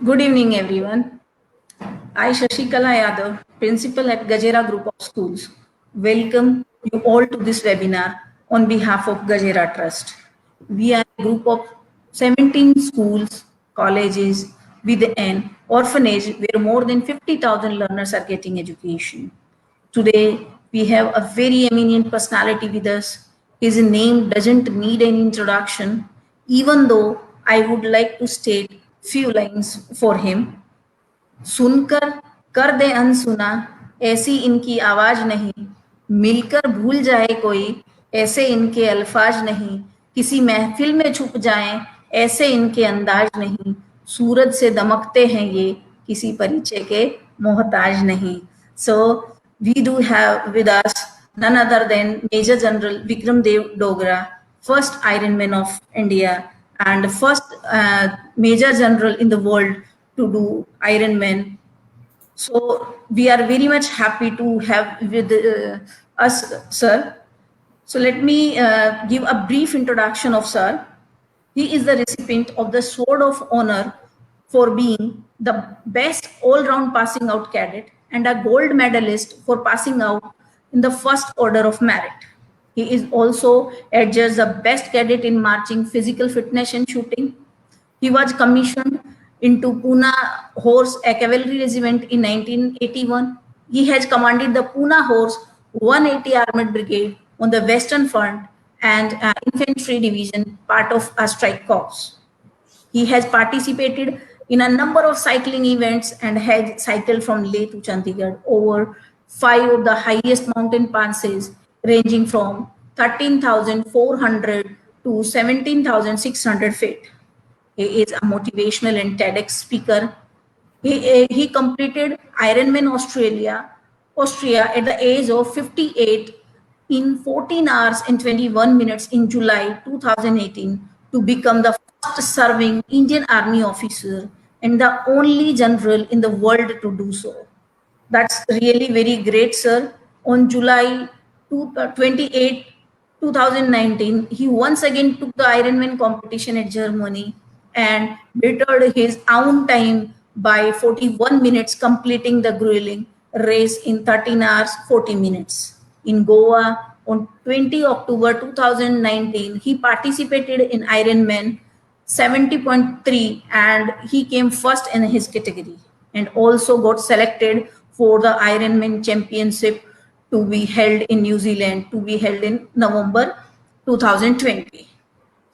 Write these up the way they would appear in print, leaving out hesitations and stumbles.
Good evening, everyone. I, Shashikala Yadav, Principal at Gajera Group of Schools, welcome you all to this webinar on behalf of Gajera Trust. We are a group of 17 schools, colleges with an orphanage where more than 50,000 learners are getting education. Today, we have a very eminent personality with us. His name doesn't need an introduction, even though I would like to state few lines for him. सुनकर कर दे अनसुना, ऐसी इनकी आवाज नहीं, मिलकर भूल जाए कोई, ऐसे इनके अल्फाज नहीं, किसी महफिल में छुप जाएं, ऐसे इनके अंदाज नहीं, सूरज से दमकते हैं ये, किसी परिचय के मोहताज नहीं. So we do have with us none other than Major General Vikram Dev Dogra, first Iron Man of India and first Major General in the world to do Ironman. So we are very much happy to have with us, sir. So let me give a brief introduction of sir. He is the recipient of the Sword of Honor for being the best all-round passing out cadet and a gold medalist for passing out in the first order of merit. He is also adjudged the best cadet in marching, physical fitness and shooting. He was commissioned into Pune Horse, a cavalry regiment in 1981. He has commanded the Pune Horse 180 Armored Brigade on the Western Front and Infantry Division, part of a strike corps. He has participated in a number of cycling events and has cycled from Leh to Chandigarh over 5 of the highest mountain passes, ranging from 13,400 to 17,600 feet. He is a motivational and TEDx speaker. He completed Ironman Austria at the age of 58 in 14 hours and 21 minutes in July 2018 to become the first serving Indian Army officer and the only general in the world to do so. That's really very great, sir. On July 28, 2019, he once again took the Ironman competition at Germany and bettered his own time by 41 minutes, completing the grueling race in 13 hours 40 minutes. In Goa, on 20 October 2019, he participated in Ironman 70.3 and he came first in his category and also got selected for the Ironman Championship to be held in New Zealand, to be held in November 2020.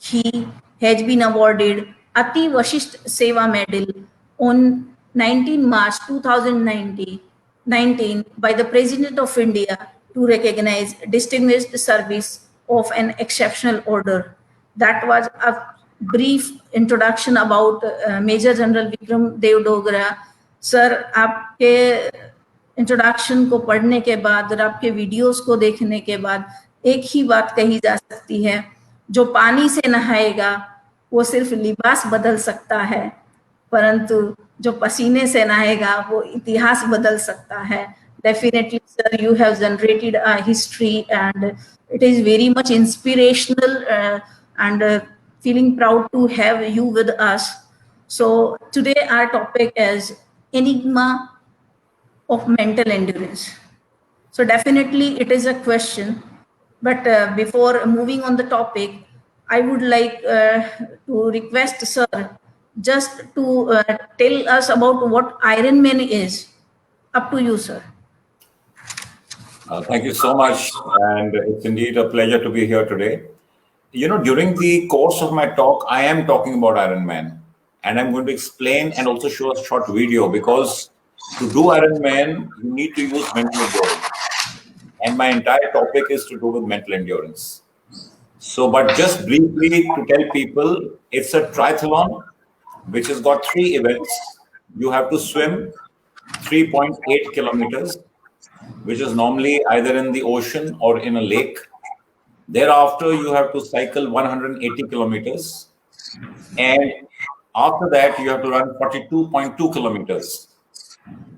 He has been awarded Ati Vashisht Seva Medal on 19 March 2019 by the President of India to recognize distinguished service of an exceptional order. That was a brief introduction about Major General Vikram Dev Dogra. Sir, आपके introduction को पढ़ने के बाद और आपके videos को देखने के बाद एक ही बात कही जा सकती है, जो पानी से नहाएगा वो सिर्फ लिबास बदल सकता है, परंतु जो पसीने से नहाएगा वो इतिहास बदल सकता है. Definitely, sir, you have generated a history and it is very much inspirational and feeling proud to have you with us. So today our topic is Enigma of Mental Endurance. So definitely it is a question, but before moving on the topic, I would like to request sir just to tell us about what Ironman is. Up to you, sir. Thank you so much, and it's indeed a pleasure to be here today. You know, during the course of my talk, I am talking about Ironman, and I'm going to explain and also show a short video because to do Ironman, you need to use mental endurance. And my entire topic is to do with mental endurance. So, but just briefly to tell people, it's a triathlon which has got 3 events. You have to swim 3.8 kilometers, which is normally either in the ocean or in a lake. Thereafter, you have to cycle 180 kilometers. And after that, you have to run 42.2 kilometers.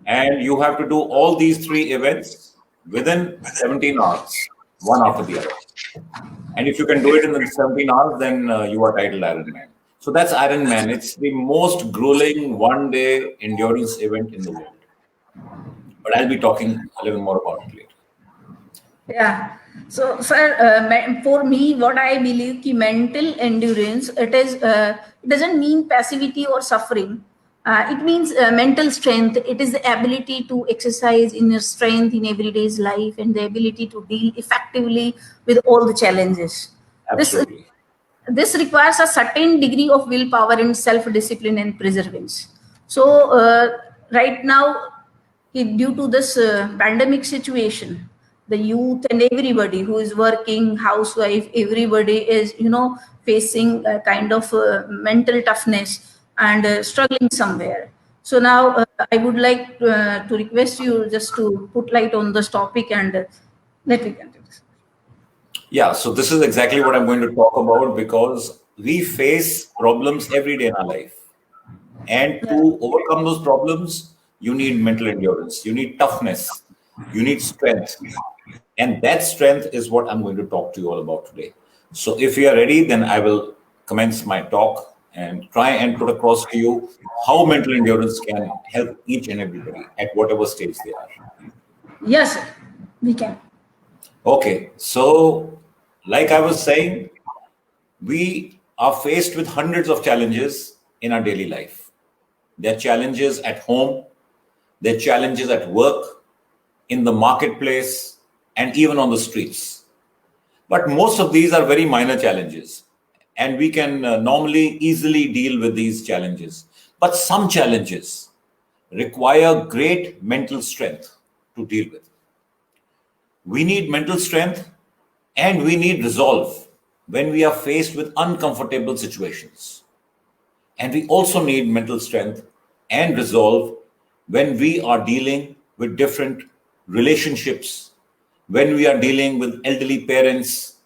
And you have to do all these 3 events within 17 hours, one after the other. And if you can do it in the 17 hours, then you are titled Ironman. So that's Ironman. It's the most grueling one-day endurance event in the world. But I'll be talking a little more about it later. Yeah. So, sir, for me, what I believe ki mental endurance, it doesn't mean passivity or suffering. It means mental strength. It is the ability to exercise inner strength in everyday's life and the ability to deal effectively with all the challenges. This Absolutely. this requires a certain degree of willpower and self-discipline and perseverance. So right now, due to this pandemic situation, the youth and everybody who is working, housewife, everybody is facing a kind of mental toughness and struggling somewhere. So now I would like to request you just to put light on this topic and let me continue. Yeah, so this is exactly what I'm going to talk about because we face problems every day in our life. And Yeah. to overcome those problems, you need mental endurance, you need toughness, you need strength. And that strength is what I'm going to talk to you all about today. So if you are ready, then I will commence my talk and try and put across to you how mental endurance can help each and everybody at whatever stage they are. Yes, sir. We can. Okay, so like I was saying, we are faced with hundreds of challenges in our daily life. There are challenges at home, there are challenges at work, in the marketplace, and even on the streets. But most of these are very minor challenges, and we can normally easily deal with these challenges. But some challenges require great mental strength to deal with. We need mental strength and we need resolve when we are faced with uncomfortable situations. And we also need mental strength and resolve when we are dealing with different relationships, when we are dealing with elderly parents,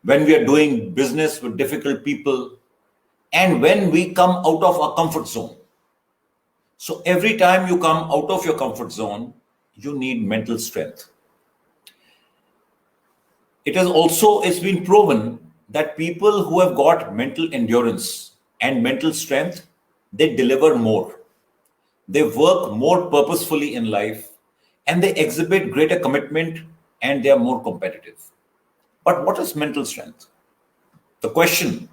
when we are doing business with difficult people, and when we come out of our comfort zone. So every time you come out of your comfort zone, you need mental strength. It's been proven that people who have got mental endurance and mental strength, they deliver more. They work more purposefully in life and they exhibit greater commitment and they are more competitive. But what is mental strength? The question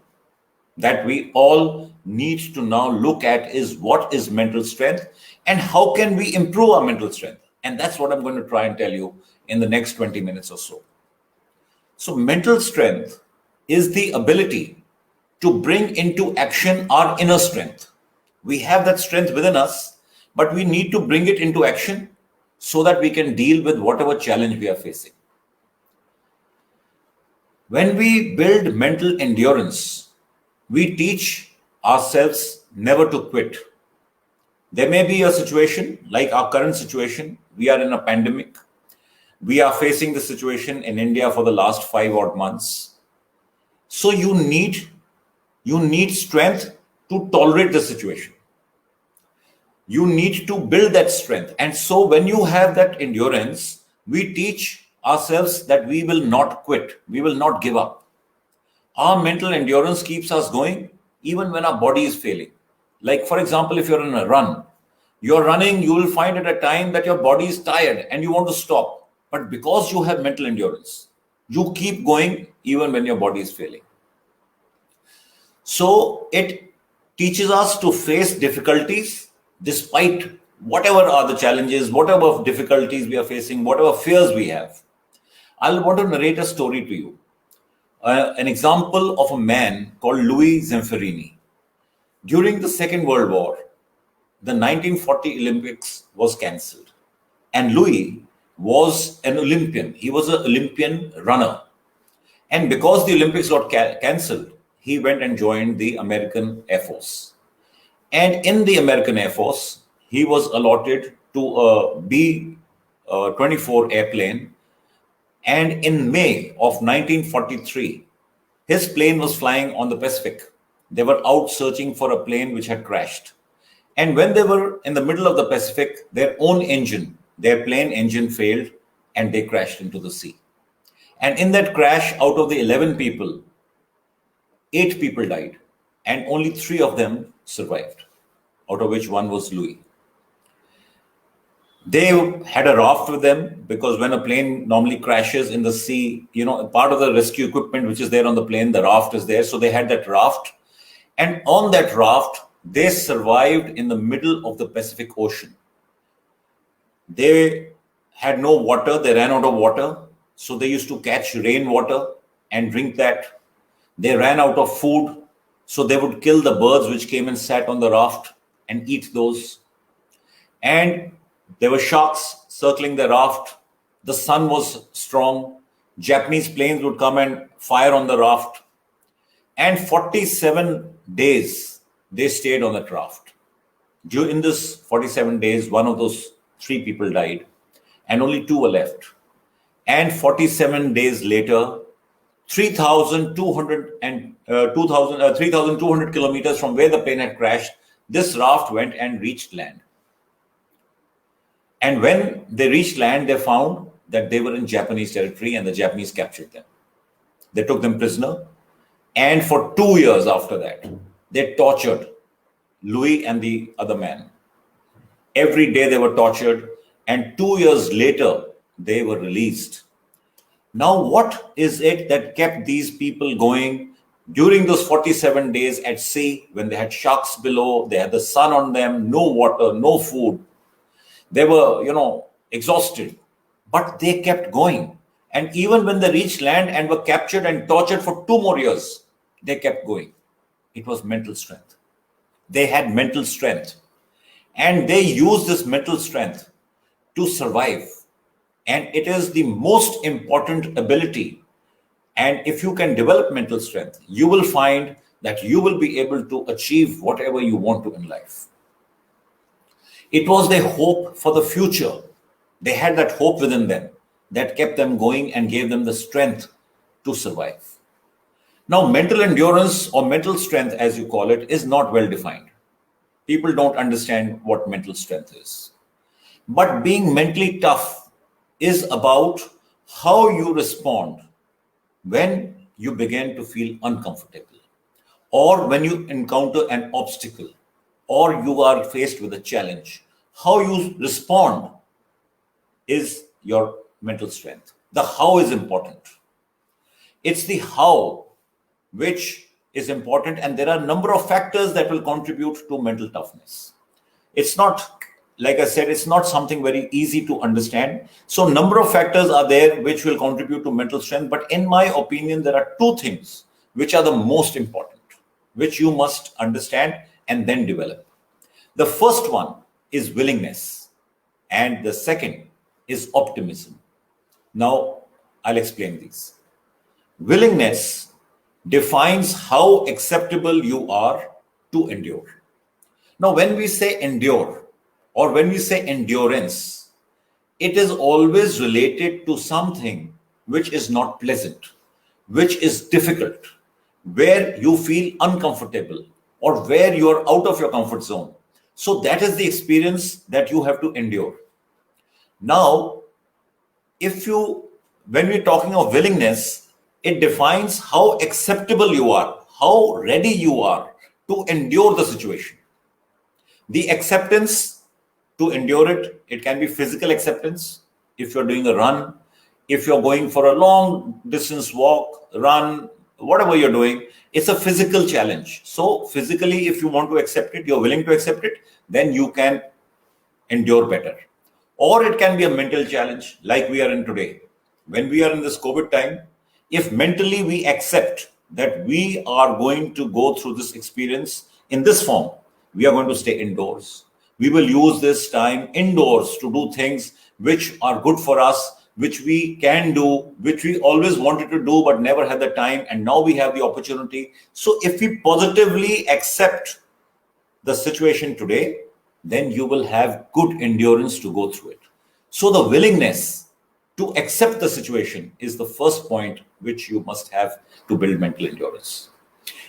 that we all need to now look at is what is mental strength and how can we improve our mental strength? And that's what I'm going to try and tell you in the next 20 minutes or so. So, mental strength is the ability to bring into action our inner strength. We have that strength within us, but we need to bring it into action so that we can deal with whatever challenge we are facing. When we build mental endurance, we teach ourselves never to quit. There may be a situation like our current situation, we are in a pandemic. We are facing the situation in India for the last 5 odd months. So you need strength to tolerate the situation. You need to build that strength. And so when you have that endurance, we teach ourselves that we will not quit. We will not give up. Our mental endurance keeps us going even when our body is failing. Like, for example, if you're in a run, you're running, you will find at a time that your body is tired and you want to stop. But because you have mental endurance, you keep going even when your body is failing. So it teaches us to face difficulties despite whatever are the challenges, whatever difficulties we are facing, whatever fears we have. I'll want to narrate a story to you. An example of a man called Louis Zamperini. During the Second World War, the 1940 Olympics was cancelled. And Louis was an Olympian. He was an Olympian runner. And because the Olympics got cancelled, he went and joined the American Air Force. And in the American Air Force, he was allotted to a B 24 airplane. And in May of 1943, his plane was flying on the Pacific. They were out searching for a plane which had crashed. And when they were in the middle of the Pacific, their plane engine failed and they crashed into the sea. And in that crash, out of the 11 people, 8 people died and only 3 of them survived, out of which one was Louis. They had a raft with them because when a plane normally crashes in the sea, part of the rescue equipment which is there on the plane, the raft is there. So they had that raft. And on that raft, they survived in the middle of the Pacific Ocean. They had no water. They ran out of water. So they used to catch rainwater and drink that. They ran out of food. So they would kill the birds which came and sat on the raft and eat those. And there were sharks circling the raft. The sun was strong. Japanese planes would come and fire on the raft. And 47 days they stayed on that raft. In this 47 days, one of those 3 people died and only 2 were left. And 47 days later, 3,200 kilometers from where the plane had crashed, this raft went and reached land. And when they reached land, they found that they were in Japanese territory and the Japanese captured them. They took them prisoner. And for 2 years after that, they tortured Louis and the other man. Every day they were tortured. And 2 years later, they were released. Now, what is it that kept these people going during those 47 days at sea when they had sharks below, they had the sun on them, no water, no food? They were, exhausted, but they kept going. And even when they reached land and were captured and tortured for 2 more years, they kept going. It was mental strength. They had mental strength. And they used this mental strength to survive. And it is the most important ability. And if you can develop mental strength, you will find that you will be able to achieve whatever you want to in life. It was their hope for the future. They had that hope within them that kept them going and gave them the strength to survive. Now, mental endurance or mental strength, as you call it, is not well defined. People don't understand what mental strength is. But being mentally tough is about how you respond when you begin to feel uncomfortable, or when you encounter an obstacle, or you are faced with a challenge. How you respond is your mental strength. The how is important. It's the how which is important, and there are a number of factors that will contribute to mental toughness. It's not, like I said, it's not something very easy to understand. So number of factors are there which will contribute to mental strength. But in my opinion, there are 2 things which are the most important, which you must understand and then develop. The first one is willingness, and the second is optimism. Now, I'll explain these. Willingness defines how acceptable you are to endure. Now, when we say endure or when we say endurance, it is always related to something which is not pleasant, which is difficult, where you feel uncomfortable or where you are out of your comfort zone. So that is the experience that you have to endure. Now, when we're talking of willingness, it defines how acceptable you are, how ready you are to endure the situation. The acceptance to endure it, it can be physical acceptance. If you're doing a run, if you're going for a long distance walk, run, whatever you're doing, it's a physical challenge. So physically, if you want to accept it, you're willing to accept it, then you can endure better. Or it can be a mental challenge like we are in today. When we are in this COVID time, if mentally we accept that we are going to go through this experience in this form, we are going to stay indoors. We will use this time indoors to do things which are good for us, which we can do, which we always wanted to do but never had the time, and now we have the opportunity. So if we positively accept the situation today, then you will have good endurance to go through it. So the willingness to accept the situation is the first point which you must have to build mental endurance.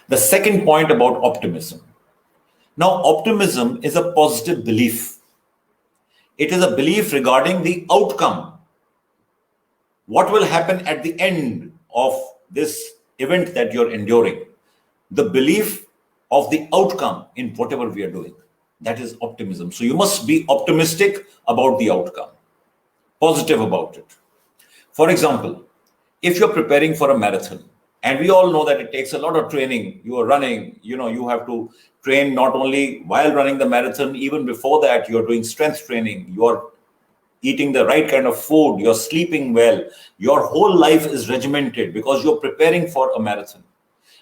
The second point about optimism. Now, optimism is a positive belief. It is a belief regarding the outcome. What will happen at the end of this event that you're enduring? The belief of the outcome in whatever we are doing. That is optimism. So you must be optimistic about the outcome, positive about it. For example, if you're preparing for a marathon, and we all know that it takes a lot of training, you are running, you have to train not only while running the marathon, even before that, you're doing strength training, you're eating the right kind of food, you're sleeping well, your whole life is regimented because you're preparing for a marathon.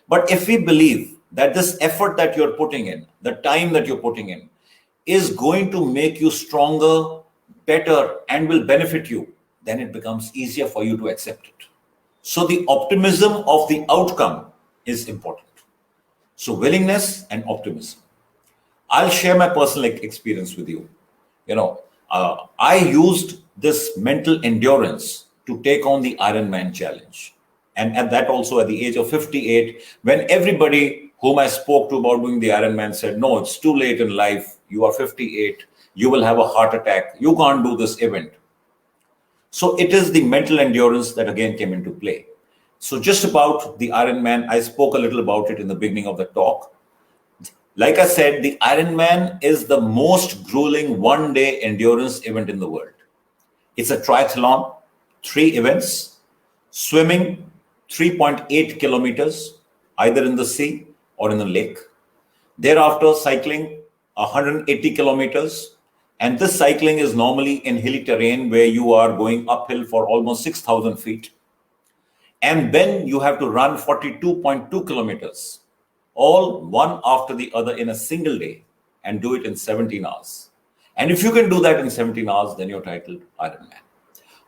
But if we believe that this effort that you're putting in, the time that you're putting in, is going to make you stronger, better, and will benefit you, then it becomes easier for you to accept it. So the optimism of the outcome is important. So willingness and optimism. I'll share my personal experience with you. I used this mental endurance to take on the Ironman challenge. And at that also at the age of 58, when everybody whom I spoke to about doing the Ironman said, no, it's too late in life. You are 58. You will have a heart attack. You can't do this event. So it is the mental endurance that again came into play. So just about the Ironman, I spoke a little about it in the beginning of the talk. Like I said, the Ironman is the most grueling one-day endurance event in the world. It's a triathlon, 3 events, swimming 3.8 kilometers, either in the sea or in the lake. Thereafter, cycling 180 kilometers. And this cycling is normally in hilly terrain where you are going uphill for almost 6,000 feet. And then you have to run 42.2 kilometers, all one after the other in a single day, and do it in 17 hours. And if you can do that in 17 hours, then you're titled Ironman.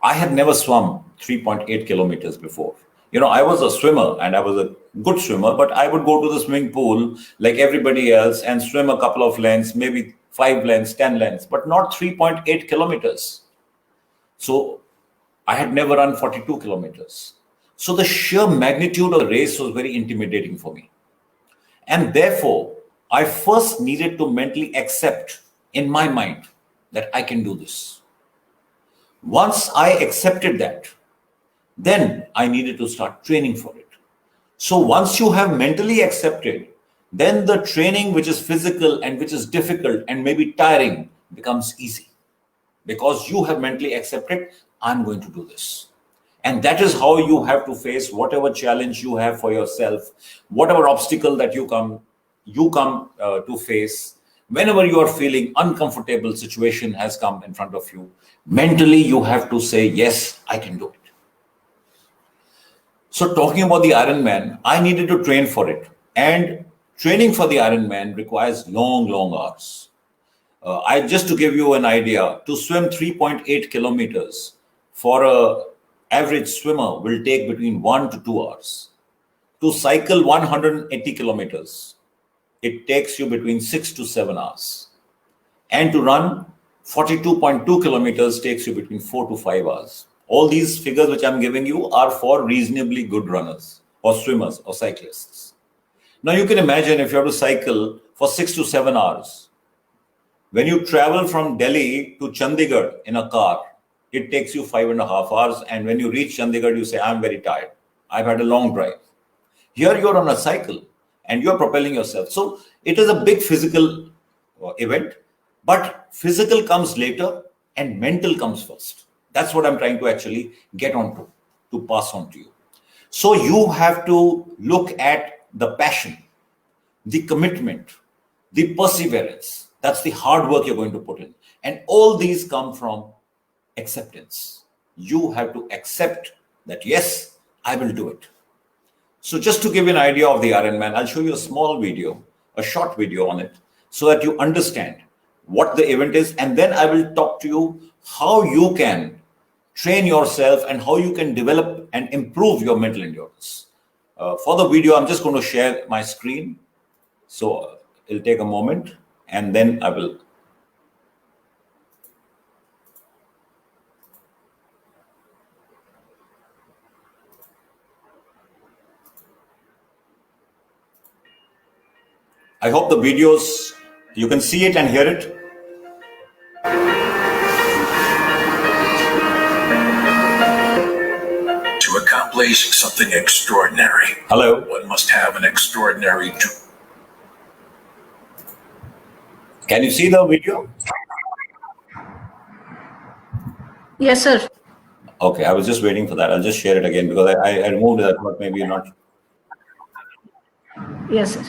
I had never swum 3.8 kilometers before. I was a swimmer and I was a good swimmer, but I would go to the swimming pool like everybody else and swim a couple of lengths, maybe 5 lengths, 10 lengths, but not 3.8 kilometers. So I had never run 42 kilometers. So the sheer magnitude of the race was very intimidating for me. And therefore, I first needed to mentally accept in my mind that I can do this. Once I accepted that, then I needed to start training for it. So once you have mentally accepted, then the training which is physical and which is difficult and maybe tiring becomes easy. Because you have mentally accepted, I'm going to do this. And that is how you have to face whatever challenge you have for yourself, whatever obstacle that you come to face. Whenever you are feeling uncomfortable situation has come in front of you, mentally you have to say, yes, I can do it. So talking about the Ironman, I needed to train for it. And training for the Ironman requires long hours. Just to give you an idea, to swim 3.8 kilometers for a average swimmer will take between 1 to 2 hours. To cycle 180 kilometers, it takes you between 6 to 7 hours. And to run 42.2 kilometers takes you between 4 to 5 hours. All these figures which I'm giving you are for reasonably good runners or swimmers or cyclists. Now you can imagine if you have to cycle for 6 to 7 hours. When you travel from Delhi to Chandigarh in a car, it takes you 5.5 hours. And when you reach Chandigarh, you say, I'm very tired. I've had a long drive. Here you're on a cycle and you're propelling yourself. So it is a big physical event, but physical comes later and mental comes first. That's what I'm trying to actually get onto, to pass on to you. So you have to look at the passion, the commitment, the perseverance. That's the hard work you're going to put in. And all these come from acceptance. You have to accept that, yes, I will do it. So just to give you an idea of the Ironman, I'll show you a small video, a short video on it, so that you understand what the event is. And then I will talk to you how you can train yourself and how you can develop and improve your mental endurance. For the video, I'm just going to share my screen. So it'll take a moment and then I will. I hope the videos, you can see it and hear it. To accomplish something extraordinary, Hello. one must have an extraordinary Can you see the video? Yes, sir. Okay, I was just waiting for that. I'll just share it again because I removed that, but maybe you're not. Yes, sir.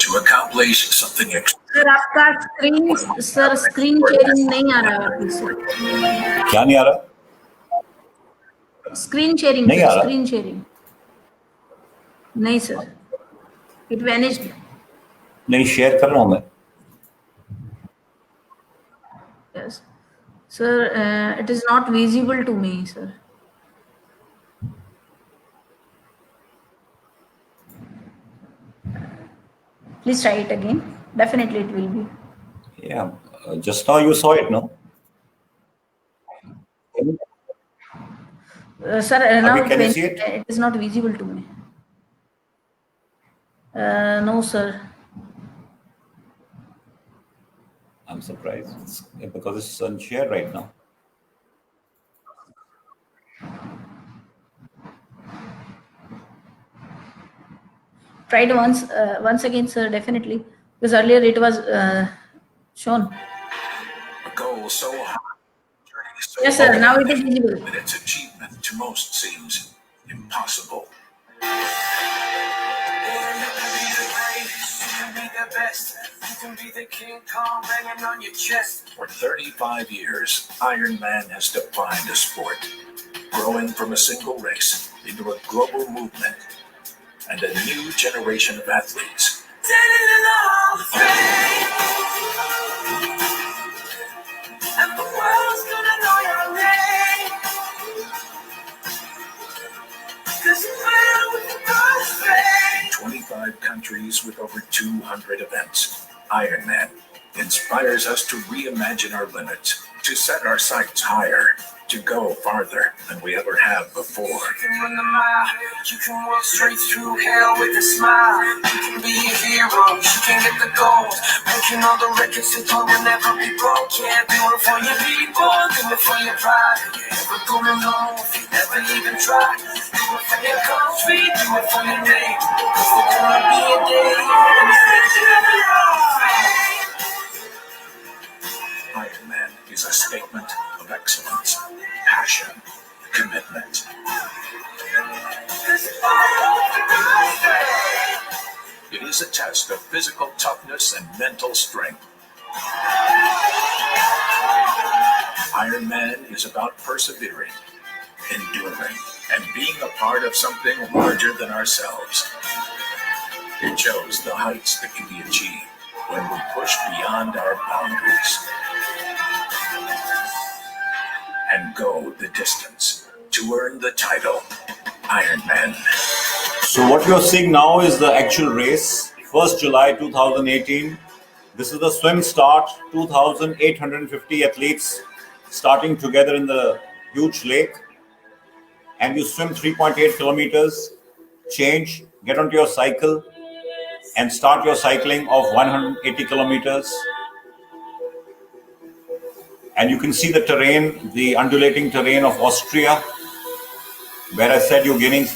To accomplish something sir आपका screen sharing नहीं आ रहा है वापस से. क्या नहीं आ रहा? Screen sharing नहीं सर, आ रहा? स्क्रीन शेयरिंग नहीं सर, इट वैनिश्ड. नहीं, शेयर कर रहा हूं मैं. Yes, sir. It is not visible to me, sir. Please try it again. Definitely it will be. Yeah, just now you saw it, no? Sir, now Can you see it? it is not visible to me. No, sir. I'm surprised because it's unshare right now. Tried once again, sir. Definitely, because earlier it was shown. A goal so high, so Yes, sir. Now it is visible. that its achievement to most seems impossible. The best. You can be the King Kong banging on your chest. For 35 years, Iron Man has defined a sport, growing from a single race into a global movement and a new generation of athletes. Standing in the Hall of Fame, and the world's gonna know your name. 'Cause you ran with the best fame. 25 countries with over 200 events. Iron Man inspires us to reimagine our limits, to set our sights higher, to go farther than we ever have before. You can run the mile, you can walk straight through hell with a smile. You can be a hero, you can get the gold. Breaking all the records so you will never be broke. Yeah, do it for your people, do it for your pride. You're never gonna know if you never even try. Do it for your country, do it for your name. 'Cause there's gonna be a day when you're standing in the Hall of Fame. Iron Man is a statement of excellence, passion, commitment. It is a test of physical toughness and mental strength. Iron Man is about persevering, enduring, and being a part of something larger than ourselves. It shows the heights that can be achieved when we push beyond our boundaries and go the distance to earn the title Iron Man. So what you're seeing now is the actual race, 1st July 2018. This is the swim start, 2,850 athletes starting together in the huge lake. And you swim 3.8 kilometers, change, get onto your cycle, and start your cycling of 180 kilometers. And you can see the terrain, the undulating terrain of Austria, where I said you're gaining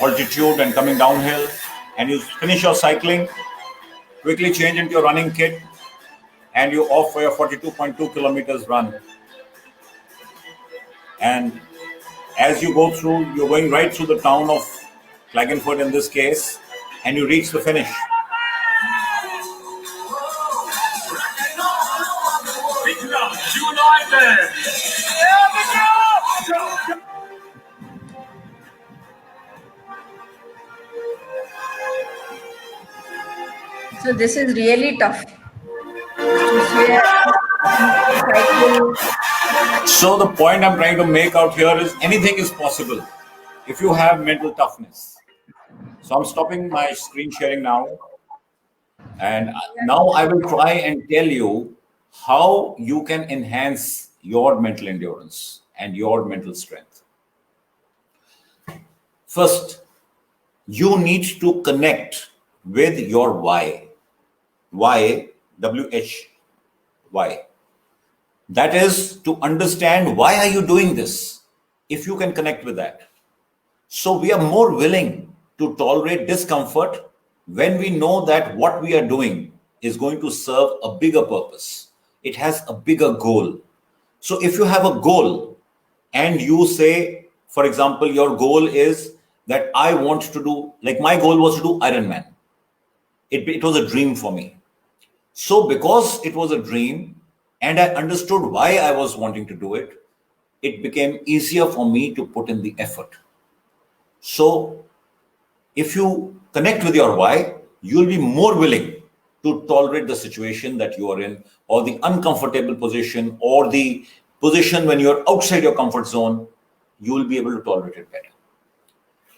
altitude and coming downhill. And you finish your cycling, quickly change into your running kit, and you're off for your 42.2 kilometers run. And as you go through, you're going right through the town of Klagenfurt in this case, and you reach the finish. So this is really tough to say. So the point I'm trying to make out here is anything is possible if you have mental toughness. So I'm stopping my screen sharing now. And now I will try and tell you how you can enhance your mental endurance and your mental strength. First, you need to connect with your why. Why? WHY. That is to understand why are you doing this, if you can connect with that. So we are more willing to tolerate discomfort when we know that what we are doing is going to serve a bigger purpose. It has a bigger goal. So if you have a goal and you say, for example, your goal is that I want to do, like my goal was to do Ironman. It was a dream for me. So because it was a dream and I understood why I was wanting to do it, it became easier for me to put in the effort. So if you connect with your why, you'll be more willing to tolerate the situation that you are in, or the uncomfortable position, or the position when you're outside your comfort zone. You will be able to tolerate it better.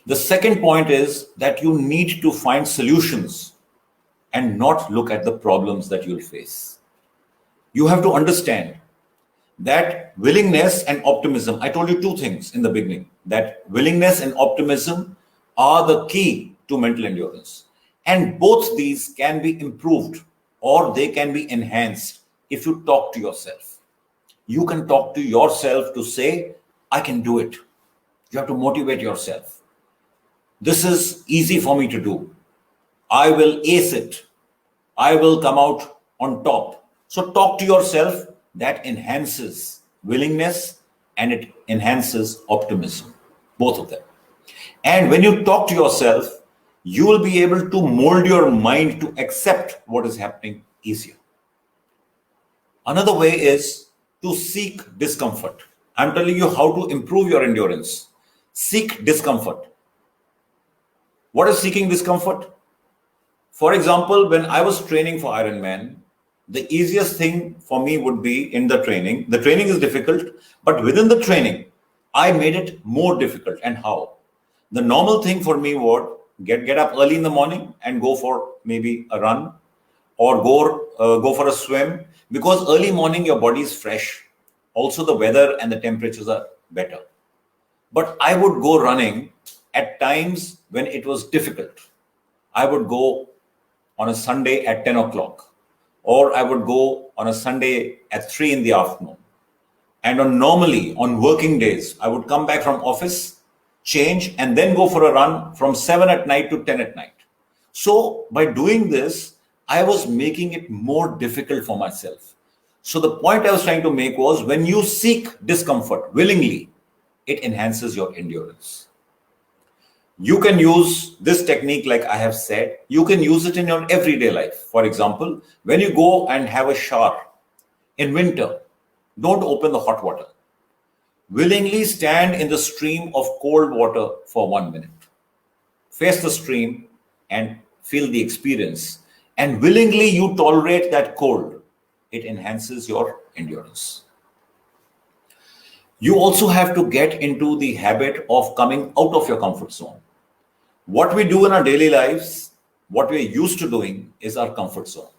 The second point is that you need to find solutions and not look at the problems that you'll face. You have to understand that willingness and optimism, I told you two things in the beginning, that willingness and optimism are the key to mental endurance. And both these can be improved or they can be enhanced if you talk to yourself. You can talk to yourself to say, I can do it. You have to motivate yourself. This is easy for me to do. I will ace it. I will come out on top. So talk to yourself. That enhances willingness and it enhances optimism, both of them. And when you talk to yourself, you will be able to mold your mind to accept what is happening easier. Another way is to seek discomfort. I'm telling you how to improve your endurance. Seek discomfort. What is seeking discomfort? For example, when I was training for Ironman, the easiest thing for me would be in the training. The training is difficult, but within the training, I made it more difficult. And how? The normal thing for me would get up early in the morning and go for maybe a run or go for a swim, because early morning your body is fresh. Also, the weather and the temperatures are better. But I would go running at times when it was difficult. I would go on a Sunday at 10 o'clock, or I would go on a Sunday at 3 in the afternoon. And normally on working days, I would come back from office, change, and then go for a run from 7 at night to 10 at night. So by doing this, I was making it more difficult for myself. So the point I was trying to make was, when you seek discomfort willingly, it enhances your endurance. You can use this technique, like I have said, you can use it in your everyday life. For example, when you go and have a shower in winter, don't open the hot water. Willingly stand in the stream of cold water for 1 minute. Face the stream and feel the experience. And willingly you tolerate that cold. It enhances your endurance. You also have to get into the habit of coming out of your comfort zone. What we do in our daily lives, what we're used to doing, is our comfort zone.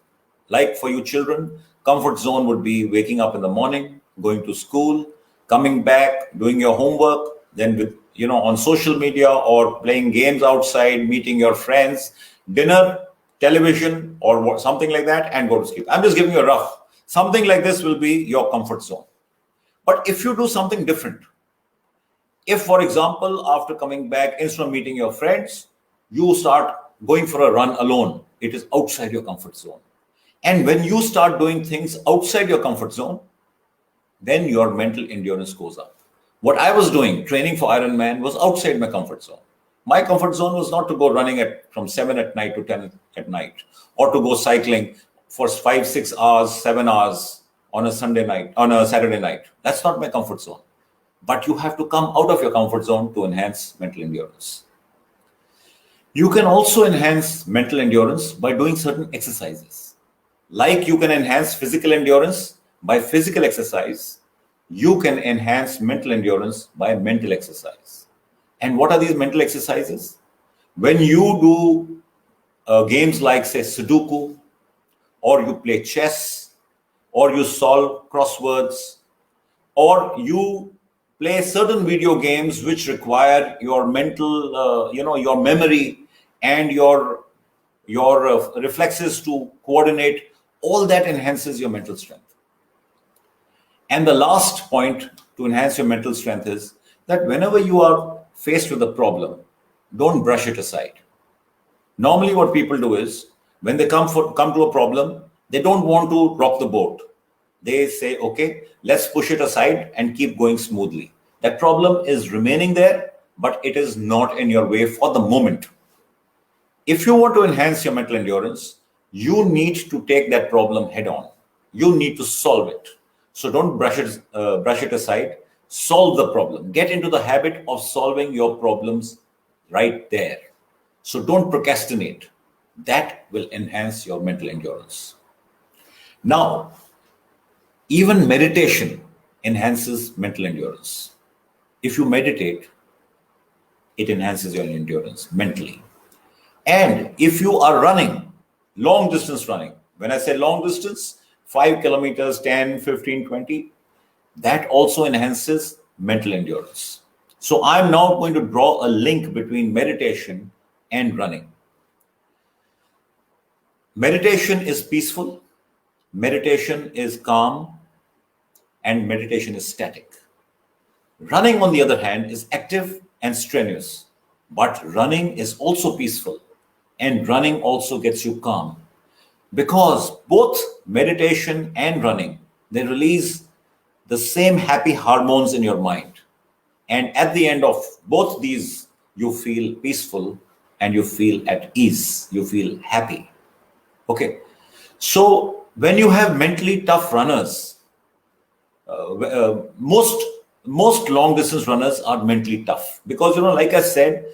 Like for you children, comfort zone would be waking up in the morning, going to school, coming back, doing your homework, then with on social media or playing games outside, meeting your friends, dinner, television, or something like that, and go to sleep. I'm just giving you a rough. Something like this will be your comfort zone. But if you do something different, if, for example, after coming back, instead of meeting your friends, you start going for a run alone, it is outside your comfort zone. And when you start doing things outside your comfort zone, then your mental endurance goes up. What I was doing, training for Ironman, was outside my comfort zone. My comfort zone was not to go running from 7 at night to 10 at night, or to go cycling for 5, 6 hours, 7 hours on a Saturday night. That's not my comfort zone. But you have to come out of your comfort zone to enhance mental endurance. You can also enhance mental endurance by doing certain exercises. Like you can enhance physical endurance by physical exercise, you can enhance mental endurance by mental exercise. And what are these mental exercises? When you do games like, say, Sudoku, or you play chess, or you solve crosswords, or you play certain video games which require your mental, your memory and your reflexes to coordinate. All that enhances your mental strength. And the last point to enhance your mental strength is that whenever you are faced with a problem, don't brush it aside. Normally, what people do is when they come to a problem, they don't want to rock the boat. They say, okay, let's push it aside and keep going smoothly. That problem is remaining there, but it is not in your way for the moment. If you want to enhance your mental endurance, you need to take that problem head on. You need to solve it. So don't brush it aside. Solve the problem. Get into the habit of solving your problems right there. So don't procrastinate. That will enhance your mental endurance. Now, even meditation enhances mental endurance. If you meditate, it enhances your endurance mentally. And if you are running, long distance running, when I say long distance, 5 kilometers, 10, 15, 20, that also enhances mental endurance. So I'm now going to draw a link between meditation and running. Meditation is peaceful, meditation is calm, and meditation is static. Running, on the other hand, is active and strenuous, but running is also peaceful, and running also gets you calm. Because both meditation and running, they release the same happy hormones in your mind. And at the end of both these, you feel peaceful and you feel at ease, you feel happy. Okay. So when you have mentally tough runners, most long distance runners are mentally tough because, like I said,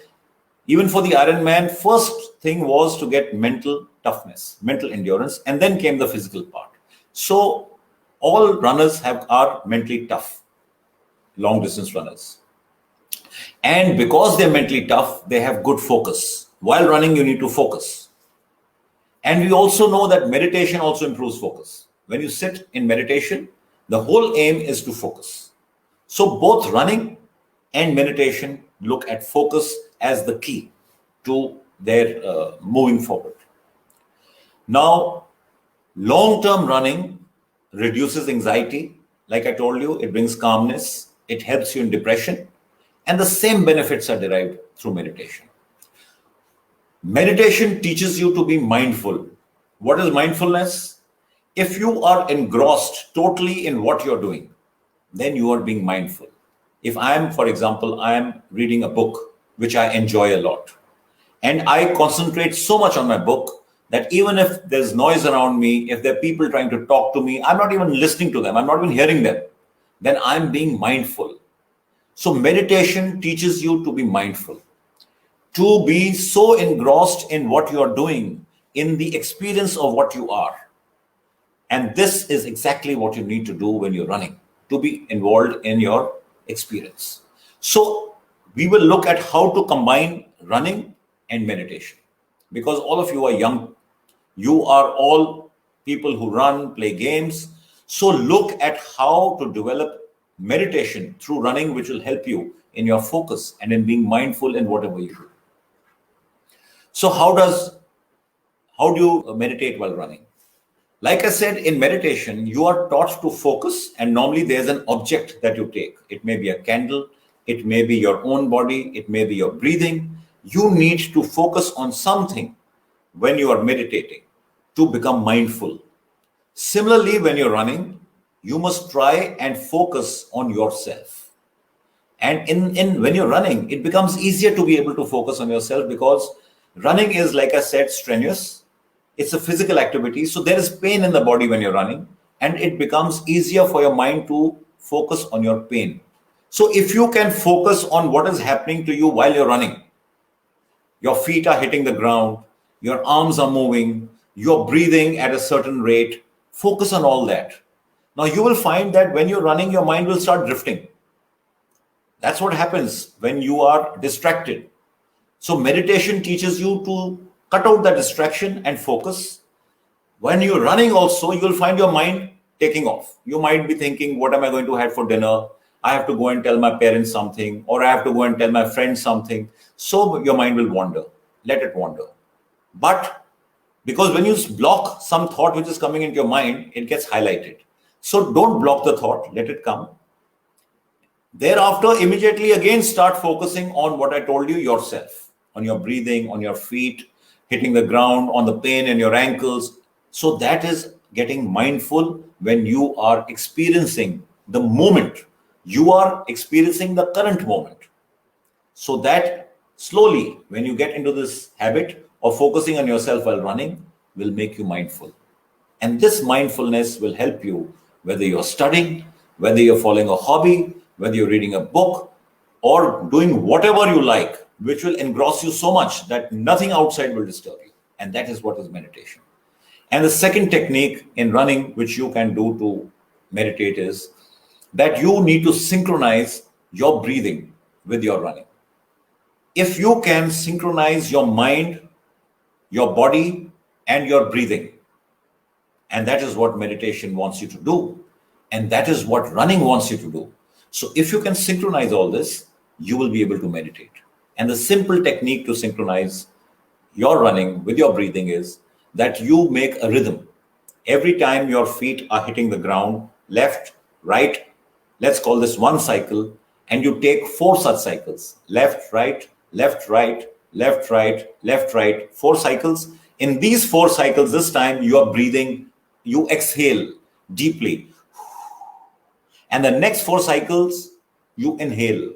even for the Ironman, first thing was to get mental toughness, mental endurance, and then came the physical part. So all runners are mentally tough, long distance runners. And because they're mentally tough, they have good focus. While running, you need to focus. And we also know that meditation also improves focus. When you sit in meditation, the whole aim is to focus. So both running and meditation look at focus as the key to their moving forward. Now, long-term running reduces anxiety. Like I told you, it brings calmness. It helps you in depression. And the same benefits are derived through meditation. Meditation teaches you to be mindful. What is mindfulness? If you are engrossed totally in what you're doing, then you are being mindful. If for example, I am reading a book which I enjoy a lot, and I concentrate so much on my book that even if there's noise around me, if there are people trying to talk to me, I'm not even listening to them, I'm not even hearing them, then I'm being mindful. So meditation teaches you to be mindful, to be so engrossed in what you are doing, in the experience of what you are. And this is exactly what you need to do when you're running, to be involved in your experience. So we will look at how to combine running and meditation. Because all of you are young, you are all people who run, play games. So look at how to develop meditation through running, which will help you in your focus and in being mindful in whatever you do. So how do you meditate while running? Like I said, in meditation, you are taught to focus, and normally there's an object that you take. It may be a candle, it may be your own body, it may be your breathing. You need to focus on something when you are meditating to become mindful. Similarly, when you're running, you must try and focus on yourself. And when you're running, it becomes easier to be able to focus on yourself because running is, like I said, strenuous. It's a physical activity. So there is pain in the body when you're running, and it becomes easier for your mind to focus on your pain. So if you can focus on what is happening to you while you're running, your feet are hitting the ground, your arms are moving, you're breathing at a certain rate, focus on all that. Now you will find that when you're running, your mind will start drifting. That's what happens when you are distracted. So meditation teaches you to cut out the distraction and focus. When you're running also, you'll find your mind taking off. You might be thinking, what am I going to have for dinner? I have to go and tell my parents something, or I have to go and tell my friends something. So your mind will wander. Let it wander. But Because when you block some thought which is coming into your mind, it gets highlighted. So don't block the thought, let it come. Thereafter, immediately again start focusing on what I told you yourself, on your breathing, on your feet, hitting the ground, on the pain in your ankles. So that is getting mindful when you are experiencing the moment. You are experiencing the current moment. So that slowly, when you get into this habit of focusing on yourself while running, will make you mindful. And this mindfulness will help you whether you're studying, whether you're following a hobby, whether you're reading a book, or doing whatever you like, which will engross you so much that nothing outside will disturb you. And that is what is meditation. And the second technique in running, which you can do to meditate, is that you need to synchronize your breathing with your running. If you can synchronize your mind, your body, and your breathing, and that is what meditation wants you to do, and that is what running wants you to do. So if you can synchronize all this, you will be able to meditate. And the simple technique to synchronize your running with your breathing is that you make a rhythm. Every time your feet are hitting the ground, left, right, let's call this one cycle, and you take 4 such cycles: left, right, left, right, left, right, left, right, 4 cycles. In these 4 cycles, this time you are breathing, you exhale deeply. And the next 4 cycles, you inhale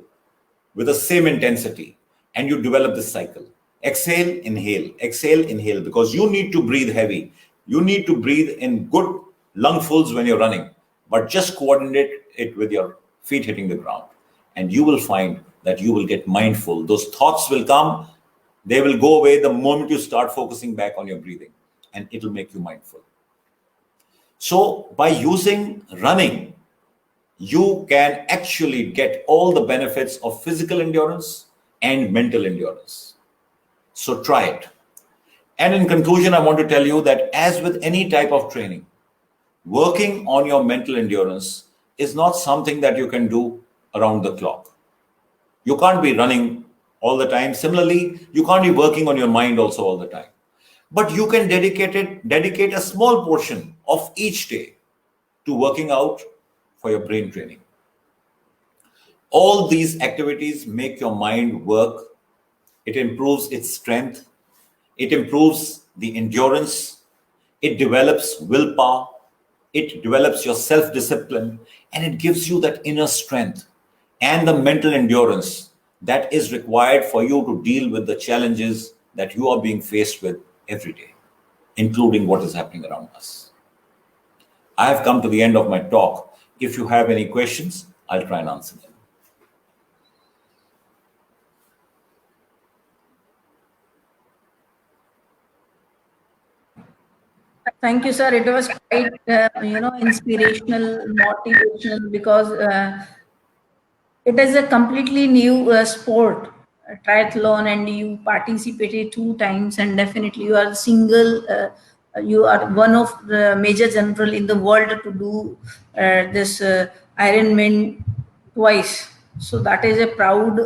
with the same intensity, and you develop this cycle. Exhale, inhale, because you need to breathe heavy. You need to breathe in good lungfuls when you're running, but just coordinate it with your feet hitting the ground. And you will find that you will get mindful. Those thoughts will come, they will go away the moment you start focusing back on your breathing, and it'll make you mindful. So by using running, you can actually get all the benefits of physical endurance and mental endurance. So try it. And in conclusion, I want to tell you that as with any type of training, working on your mental endurance is not something that you can do around the clock. You can't be running all the time. Similarly, you can't be working on your mind also all the time. But you can dedicate a small portion of each day to working out for your brain training. All these activities make your mind work. It improves its strength. It improves the endurance. It develops willpower. It develops your self-discipline, and it gives you that inner strength and the mental endurance that is required for you to deal with the challenges that you are being faced with every day, including what is happening around us. I have come to the end of my talk. If you have any questions, I'll try and answer them. Thank you, sir. It was quite, inspirational, motivational, because it is a completely new sport, triathlon, and you participated 2 times, and definitely you are single. You are one of the major general in the world to do this Ironman twice. So that is a proud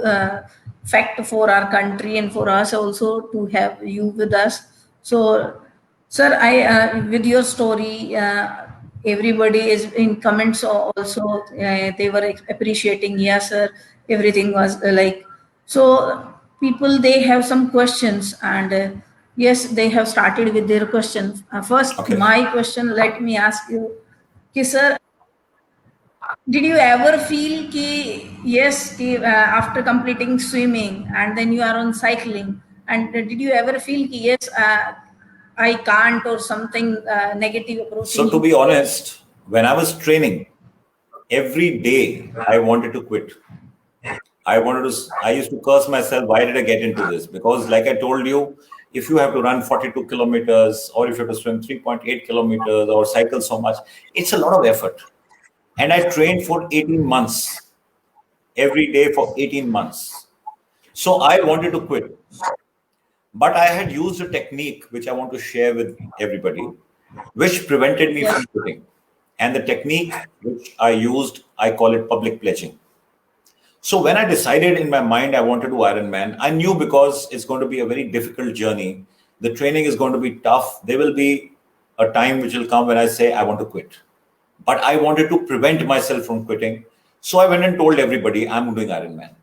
fact for our country and for us also to have you with us. So, sir, I with your story, everybody is in comments also. They were appreciating. Yes, sir. Everything was like so. People they have some questions, and yes, they have started with their questions. First, Okay. my question. Let me ask you, sir. Did you ever feel ki yes ki, after completing swimming and then you are on cycling, and did you ever feel ki yes I can't, or something negative approaching So to you? be honest, when I was training, every day I wanted to quit. I used to curse myself, why did I get into this? Because like I told you, if you have to run 42 kilometers, or if you have to swim 3.8 kilometers, or cycle so much, it's a lot of effort. And I trained for 18 months, every day for 18 months. So I wanted to quit. But I had used a technique which I want to share with everybody, which prevented me Yes. from quitting. And the technique which I used, I call it public pledging. So when I decided in my mind I wanted to Ironman, I knew because it's going to be a very difficult journey The training is going to be tough. There will be a time which will come when I say, I want to quit. But I wanted to prevent myself from quitting. So I went and told everybody, I'm doing Ironman.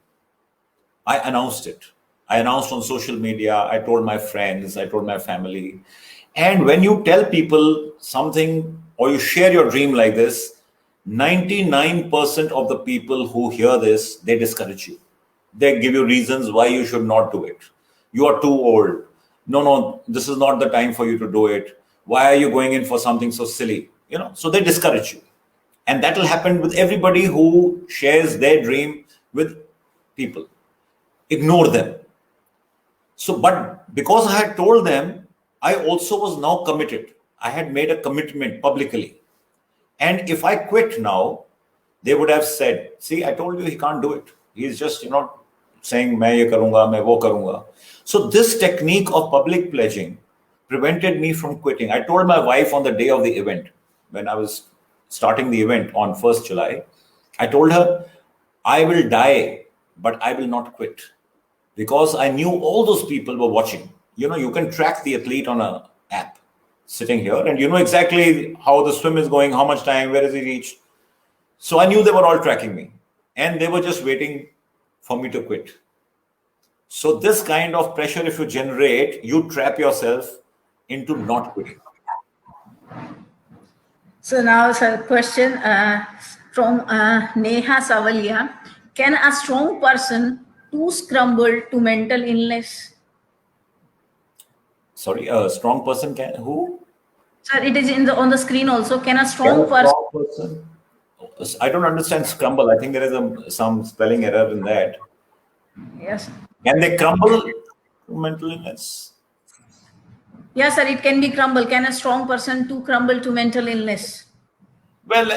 I announced it. I announced on social media. I told my friends, I told my family. And when you tell people something or you share your dream like this, 99% of the people who hear this, they discourage you. They give you reasons why you should not do it. You are too old. No, this is not the time for you to do it. Why are you going in for something so silly? So they discourage you. And that will happen with everybody who shares their dream with people. Ignore them. So, but because I had told them, I also was now committed. I had made a commitment publicly. And if I quit now, they would have said, see, I told you he can't do it. He's just, saying, main ye karunga, main wo karunga. So this technique of public pledging prevented me from quitting. I told my wife on the day of the event, when I was starting the event on 1st July, I told her, I will die, but I will not quit. Because I knew all those people were watching. You can track the athlete on an app sitting here, and you know exactly how the swim is going, how much time, where has he reached. So I knew they were all tracking me, and they were just waiting for me to quit. So this kind of pressure, if you generate, you trap yourself into not quitting. So now, sir, question from Neha Savalia. Can a strong person too scramble to mental illness? Sorry, a strong person can who? Sir, it is on the screen also. Can a strong person? I don't understand scramble. I think there is some spelling error in that. Yes. Can they crumble to mental illness? Yes, sir, it can be crumble. Can a strong person too crumble to mental illness? Well,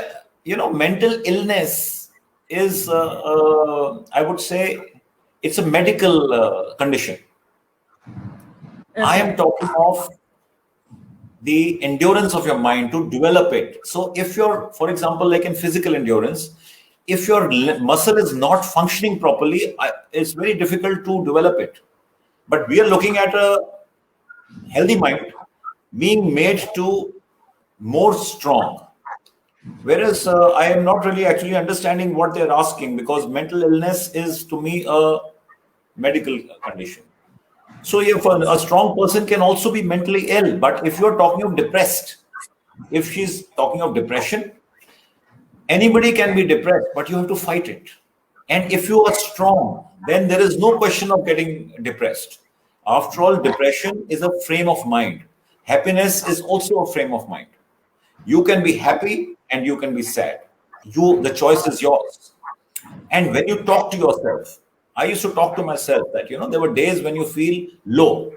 mental illness is, I would say, it's a medical condition. Okay. I am talking of the endurance of your mind to develop it. So if you're, for example, like in physical endurance, if your muscle is not functioning properly, it's very difficult to develop it. But we are looking at a healthy mind being made to more strong. Whereas I am not really actually understanding what they're asking, because mental illness is to me a medical condition. So if a strong person can also be mentally ill, but if you're talking of depressed, if she's talking of depression, anybody can be depressed, but you have to fight it. And if you are strong, then there is no question of getting depressed. After all, depression is a frame of mind. Happiness is also a frame of mind. You can be happy and you can be sad. The choice is yours. And when you talk to yourself, I used to talk to myself that, there were days when you feel low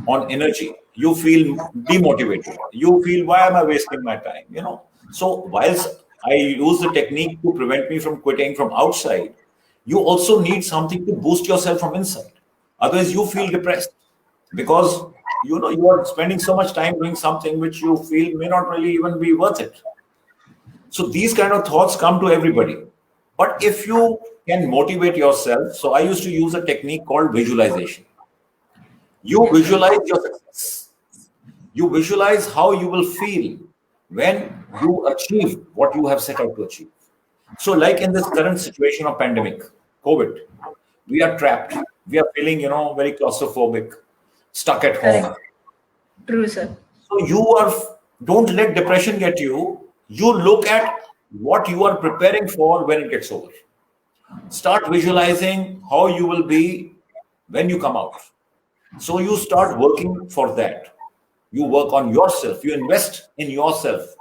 on energy. You feel demotivated. You feel, why am I wasting my time? So whilst I use the technique to prevent me from quitting from outside, you also need something to boost yourself from inside. Otherwise, you feel depressed because, you are spending so much time doing something which you feel may not really even be worth it. So these kind of thoughts come to everybody. But if you can motivate yourself, so I used to use a technique called visualization. You visualize your success. You visualize how you will feel when you achieve what you have set out to achieve. So like in this current situation of pandemic, COVID, we are trapped. We are feeling, very claustrophobic, stuck at home. True, sir. So don't let depression get you. You look at what you are preparing for when it gets over. Start visualizing how you will be when you come out. So you start working for that. You work on yourself. You invest in yourself.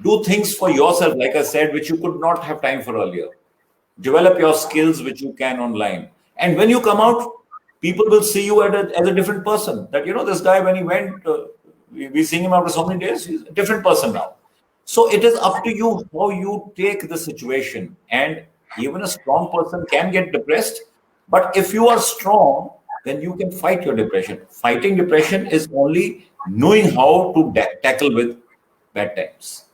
Do things for yourself, like I said, which you could not have time for earlier. Develop your skills, which you can online. And when you come out, people will see you as a different person. That, this guy, when he went, we seeing him after so many days, he's a different person now. So it is up to you how you take the situation. And even a strong person can get depressed. But if you are strong, then you can fight your depression. Fighting depression is only knowing how to tackle with bad times.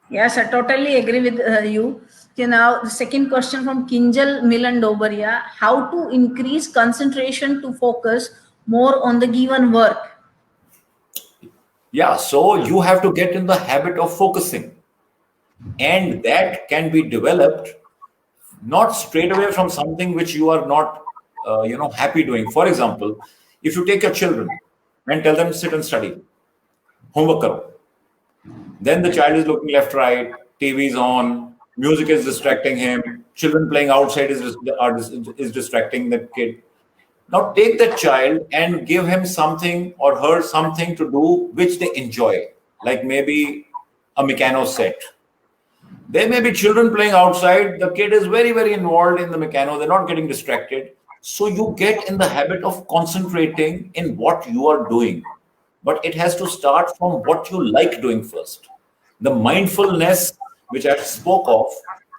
Yes, I totally agree with you. Now, the second question from Kinjal Milan Dobaria: how to increase concentration to focus more on the given work? Yeah, so you have to get in the habit of focusing, and that can be developed not straight away from something which you are not happy doing. For example, if you take your children and tell them sit and study, homework karo, then the child is looking left, right, TV is on, music is distracting him, children playing outside is distracting the kid. Now take that child and give him something or her something to do which they enjoy, like maybe a mechano set. There may be children playing outside. The kid is very, very involved in the mechano. They're not getting distracted. So you get in the habit of concentrating in what you are doing. But it has to start from what you like doing first. The mindfulness, which I spoke of,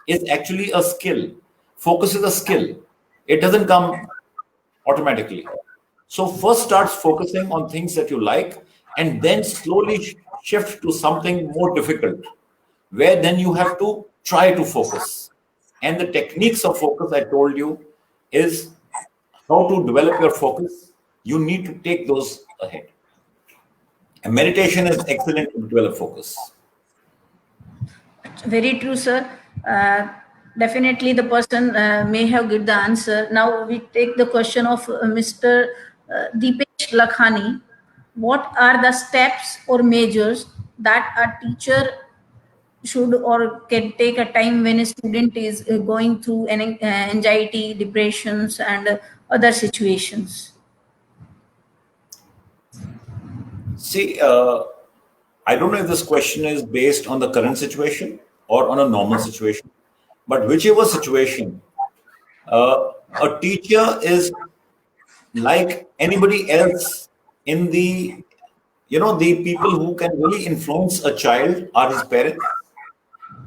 is actually a skill. Focus is a skill. It doesn't come automatically. So first starts focusing on things that you like and then slowly shift to something more difficult where then you have to try to focus. And the techniques of focus I told you is how to develop your focus. You need to take those ahead. And meditation is excellent to develop focus. Very true, sir. Uh, Definitely, the person may have given the answer. Now we take the question of Mr. Deepesh Lakhani. What are the steps or measures that a teacher should or can take a time when a student is going through anxiety, depressions, and other situations? See, I don't know if this question is based on the current situation or on a normal situation, but whichever situation, a teacher is like anybody else in the people who can really influence a child are his parents,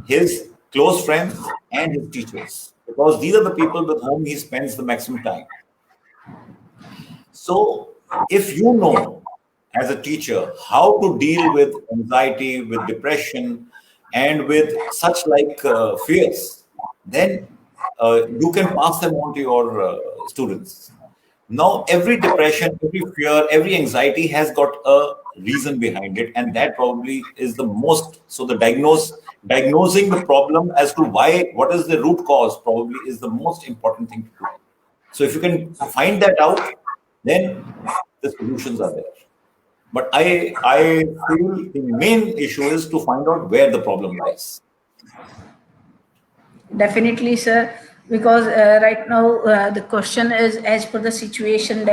his close friends, and his teachers, because these are the people with whom he spends the maximum time. So if you know as a teacher how to deal with anxiety, with depression, and with such like fears, then you can pass them on to your students. Now, every depression, every fear, every anxiety has got a reason behind it, and that probably is the most. So, diagnosing the problem as to why, what is the root cause, probably is the most important thing to do. So, if you can find that out, then the solutions are there. But I feel the main issue is to find out where the problem lies. Definitely, sir. Because right now the question is as per the situation.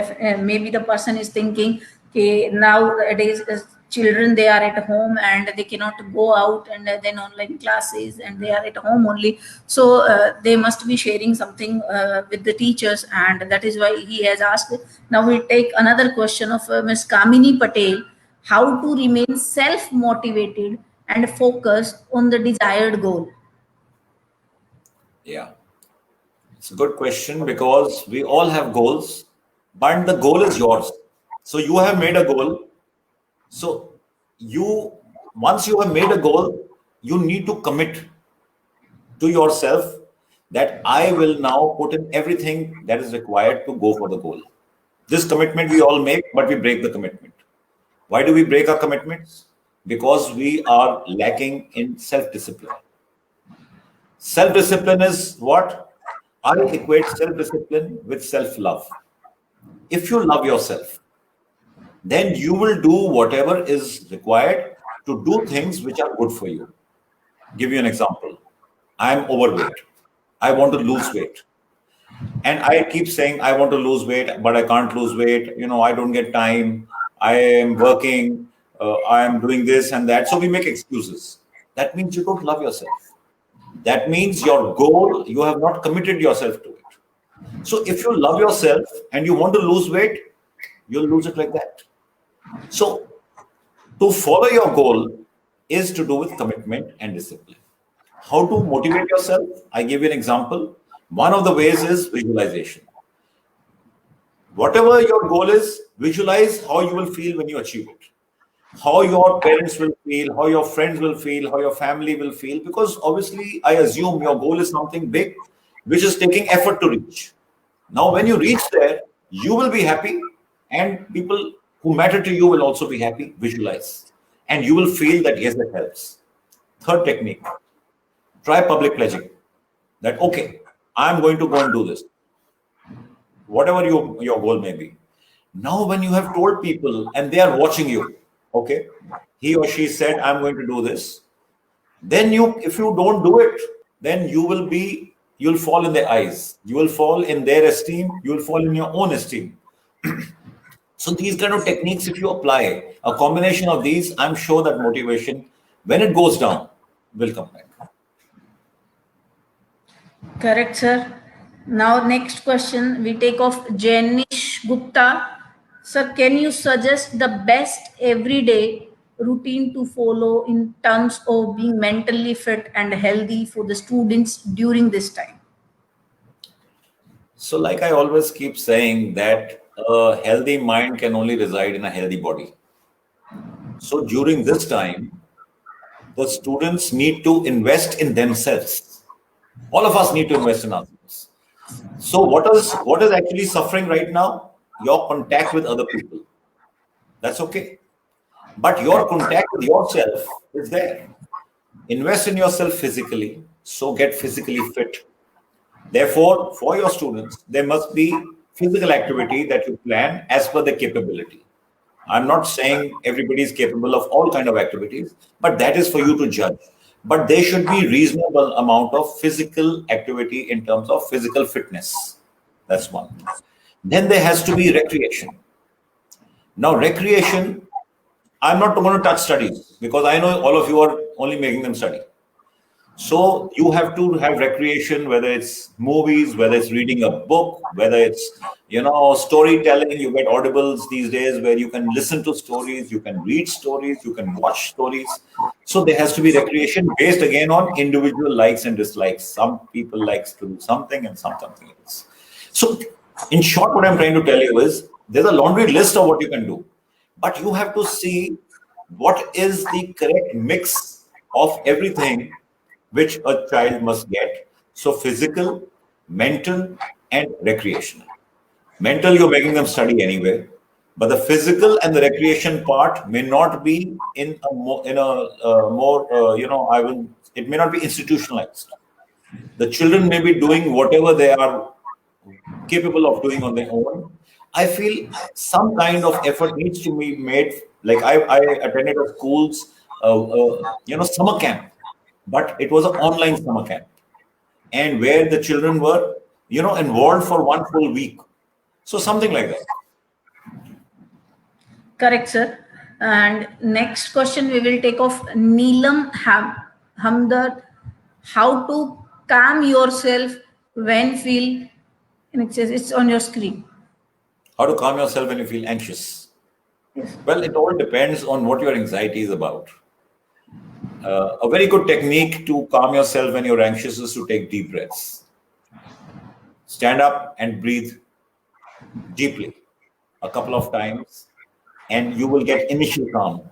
Maybe the person is thinking, okay, nowadays children they are at home and they cannot go out, and then online classes, and they are at home only. So they must be sharing something with the teachers, and that is why he has asked. Now we take another question of Ms. Kamini Patel. How to remain self motivated and focused on the desired goal? Yeah, it's a good question because we all have goals, but the goal is yours. So you have made a goal. So you, once you have made a goal, you need to commit to yourself that I will now put in everything that is required to go for the goal. This commitment we all make, but we break the commitment. Why do we break our commitments? Because we are lacking in self discipline. Self discipline is what? I equate self discipline with self love. If you love yourself, then you will do whatever is required to do things which are good for you. Give you an example. I'm overweight. I want to lose weight. And I keep saying I want to lose weight, but I can't lose weight. I don't get time. I am working. I am doing this and that. So we make excuses. That means you don't love yourself. That means your goal, you have not committed yourself to it. So if you love yourself and you want to lose weight, you'll lose it like that. So to follow your goal is to do with commitment and discipline. How to motivate yourself? I give you an example. One of the ways is visualization. Whatever your goal is, visualize how you will feel when you achieve it. How your parents will feel, how your friends will feel, how your family will feel. Because obviously, I assume your goal is something big, which is taking effort to reach. Now, when you reach there, you will be happy, and people who matter to you will also be happy. Visualize. and you will feel that yes, it helps. Third technique, try public pledging. That okay, I'm going to go and do this, whatever your goal may be. Now, when you have told people and they are watching you, okay, he or she said, I'm going to do this. Then if you don't do it, then you'll fall in their eyes. You will fall in their esteem. You will fall in your own esteem. So these kind of techniques, if you apply a combination of these, I'm sure that motivation, when it goes down, will come back. Correct, sir. Now, next question we take of Janish Gupta. Sir, can you suggest the best everyday routine to follow in terms of being mentally fit and healthy for the students during this time? So, like I always keep saying, that a healthy mind can only reside in a healthy body. So, during this time, the students need to invest in themselves. All of us need to invest in ourselves. So, what is actually suffering right now? Your contact with other people. That's okay. But your contact with yourself is there. Invest in yourself physically, so get physically fit. Therefore, for your students, there must be physical activity that you plan as per the capability. I'm not saying everybody is capable of all kind of activities, but that is for you to judge. But there should be reasonable amount of physical activity in terms of physical fitness. That's one. Then there has to be recreation. Now, recreation, I'm not going to touch studies because I know all of you are only making them study. So you have to have recreation, whether it's movies, whether it's reading a book, whether it's storytelling. You get audibles these days where you can listen to stories, you can read stories, you can watch stories. So there has to be recreation based again on individual likes and dislikes. Some people likes to do something and something else. So in short, what I'm trying to tell you is there's a laundry list of what you can do, but you have to see what is the correct mix of everything which a child must get. So physical, mental, and recreational. Mental, you're making them study anyway, but the physical and the recreation part may not be in a more it may not be institutionalized. The children may be doing whatever they are capable of doing on their own. I feel some kind of effort needs to be made. Like I attended a school's summer camp, but it was an online summer camp, and where the children were involved for one full week. So something like that. Correct, sir. And next question we will take of Neelam Hamdard. How to calm yourself when feel, and it says it's on your screen. How to calm yourself when you feel anxious? Yes. Well, it all depends on what your anxiety is about. A very good technique to calm yourself when you're anxious is to take deep breaths. Stand up and breathe deeply a couple of times, and you will get initial calm.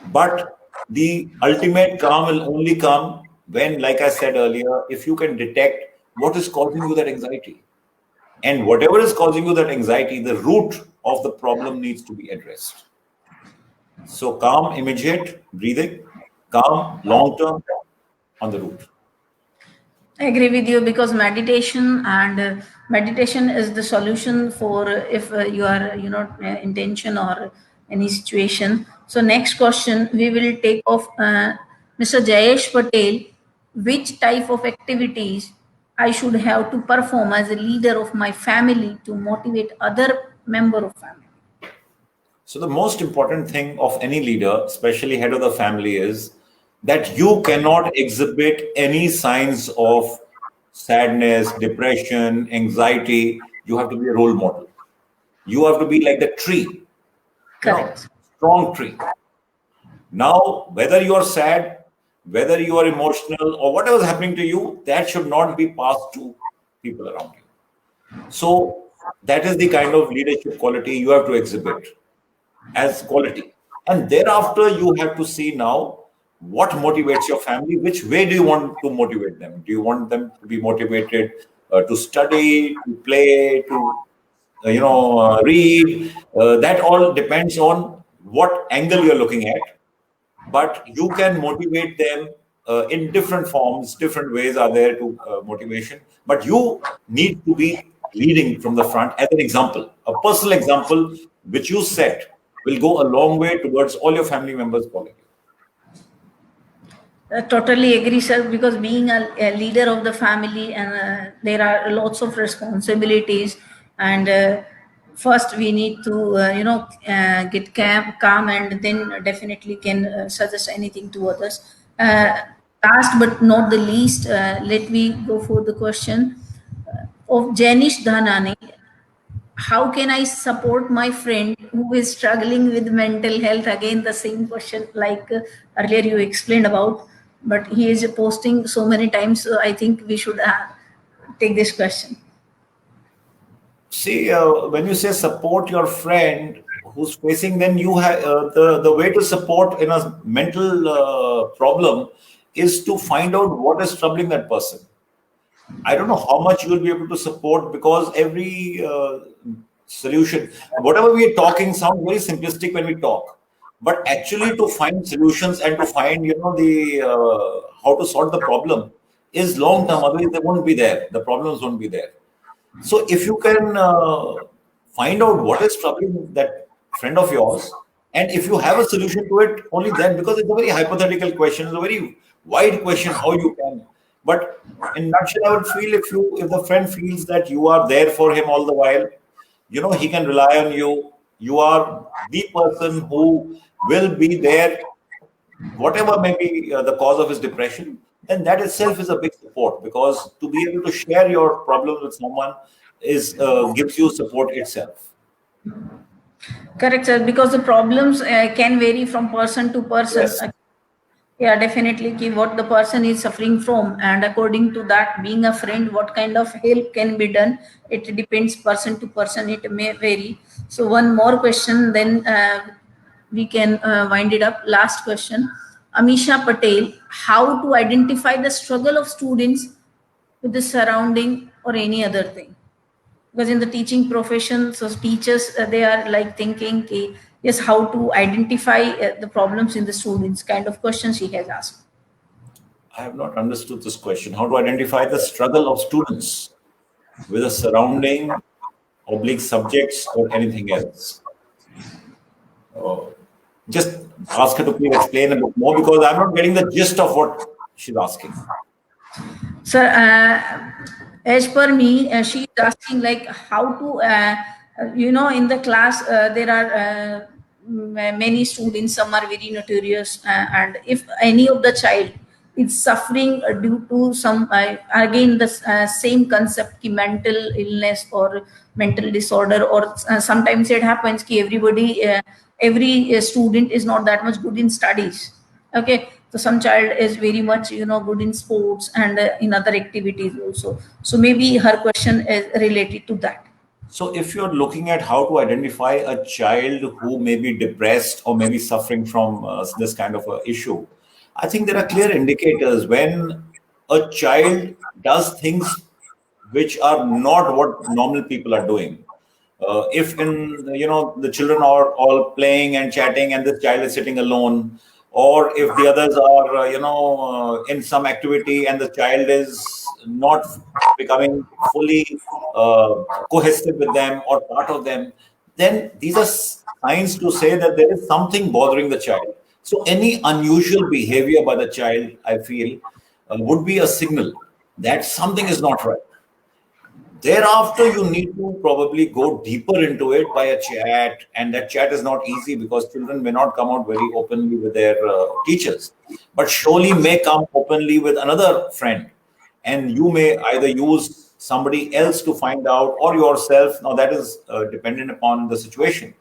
But the ultimate calm will only come when, like I said earlier, if you can detect what is causing you that anxiety. And whatever is causing you that anxiety, the root of the problem needs to be addressed. So calm, immediate breathing, calm, long term on the root. I agree with you because meditation is the solution for if you are in tension or any situation. So next question we will take of Mr. Jayesh Patel. Which type of activities I should have to perform as a leader of my family to motivate other member of family? So the most important thing of any leader, especially head of the family, is that you cannot exhibit any signs of sadness, depression, anxiety. You have to be a role model. You have to be like the tree, Correct. strong tree. Now, whether you are sad, whether you are emotional, or whatever is happening to you, that should not be passed to people around you. So that is the kind of leadership quality you have to exhibit as quality. And thereafter, you have to see now what motivates your family. Which way do you want to motivate them? Do you want them to be motivated to study, to play, to read? That all depends on what angle you're looking at. but you can motivate them in different forms. Different ways are there to motivation, but you need to be leading from the front as an example, a personal example which you set will go a long way towards all your family members following you. Totally agree, sir, because being a leader of the family, and there are lots of responsibilities, and first we need to, get calm, and then definitely can suggest anything to others. Last but not the least, let me go for the question of Janish Dhanani. How can I support my friend who is struggling with mental health? Again, the same question like earlier you explained about, but he is posting so many times. So I think we should take this question. See, when you say support your friend who's facing, then you have the way to support in a mental problem is to find out what is troubling that person. I don't know how much you will be able to support, because every solution, whatever we are talking, sounds very simplistic when we talk. But actually, to find solutions and to find, the how to solve the problem is long term. Otherwise, they won't be there. The problems won't be there. So if you can find out what is troubling that friend of yours, and if you have a solution to it, only then, because it's a very hypothetical question, it's a very wide question, how you can. But in nutshell, I would feel if the friend feels that you are there for him all the while, he can rely on you. You are the person who will be there whatever may be the cause of his depression, then that itself is a big support, because to be able to share your problems with someone is gives you support itself. Correct, sir, because the problems can vary from person to person. Yes, Yeah, definitely. What the person is suffering from, and according to that, being a friend, what kind of help can be done, it depends person to person. It may vary. So one more question, then we can wind it up. Last question, Amisha Patel: how to identify the struggle of students with the surrounding or any other thing? Because in the teaching profession, so teachers they are like thinking, okay, yes, how to identify the problems in the students, kind of questions he has asked. I have not understood this question. How to identify the struggle of students with a surrounding oblique subjects or anything else? Uh, just ask her to please explain a bit more, because I'm not getting the gist of what she's asking. Sir, as per me, she is asking like how to, in the class there are many students. Some are very notorious, and if any of the child is suffering due to some, again the same concept, ki mental illness or mental disorder, or sometimes it happens ki every student is not that much good in studies. Okay, so some child is very much good in sports and in other activities also, so maybe her question is related to that. So, if you're looking at how to identify a child who may be depressed or maybe suffering from this kind of a issue, I think there are clear indicators when a child does things which are not what normal people are doing. If in the children are all playing and chatting, and this child is sitting alone, or if the others are in some activity and the child is not becoming fully cohesive with them or part of them, then these are signs to say that there is something bothering the child. So any unusual behavior by the child, I feel, would be a signal that something is not right. Thereafter, you need to probably go deeper into it by a chat, and that chat is not easy because children may not come out very openly with their teachers, but surely may come openly with another friend, and you may either use somebody else to find out or yourself. Now, that is dependent upon the situation.